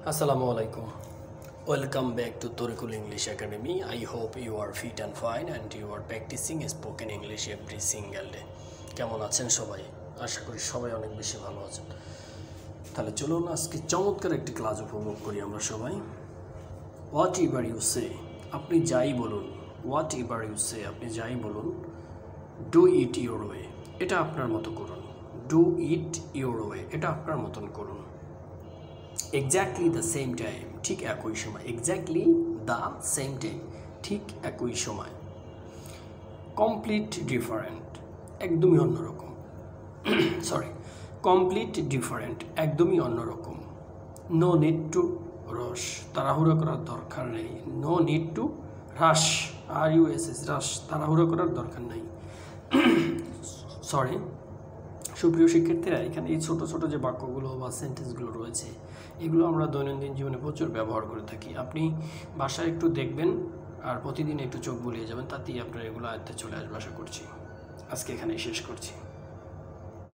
Assalamu alaikum. Welcome back to Torikul English Academy. I hope you are fit and fine and you are practicing spoken English every single day. কেমন আছেন সবাই? আশা করি সবাই অনেক বেশি ভালো আছেন। তাহলে চলুন আজকে চমৎকার একটি ক্লাস উপভোগ করি আমরা সবাই। Whatever you say, আপনি যাই বলুন। Whatever you say, আপনি যাই বলুন। Do it your way, এটা আপনার মতো করুন। Do it your way, এটা আপনার মতন করুন। Exactly the same time, ঠিক একই সময়। Exactly the same time, ঠিক একই সময়। Complete different, একদমই অন্যরকম। সরি, complete different, একদমই অন্যরকম। No need to rush, তাড়াহুড়ো করার দরকার নেই। No need to rush, RUSH, rush, তাড়াহুড়ো করার দরকার নেই। সরি, সুপ্রিয় শিক্ষার্থীরা, এখানে এই ছোট ছোট যে বাক্যগুলো বা সেন্টেন্সগুলো রয়েছে, এগুলো আমরা দৈনন্দিন জীবনে প্রচুর ব্যবহার করে থাকি। আপনি বাসায় একটু দেখবেন আর প্রতিদিন একটু চোখ বুলিয়ে যাবেন, তাতেই আপনার এগুলো আয়ত্তে চলে আসবে আশা করছি। আজকে এখানেই শেষ করছি।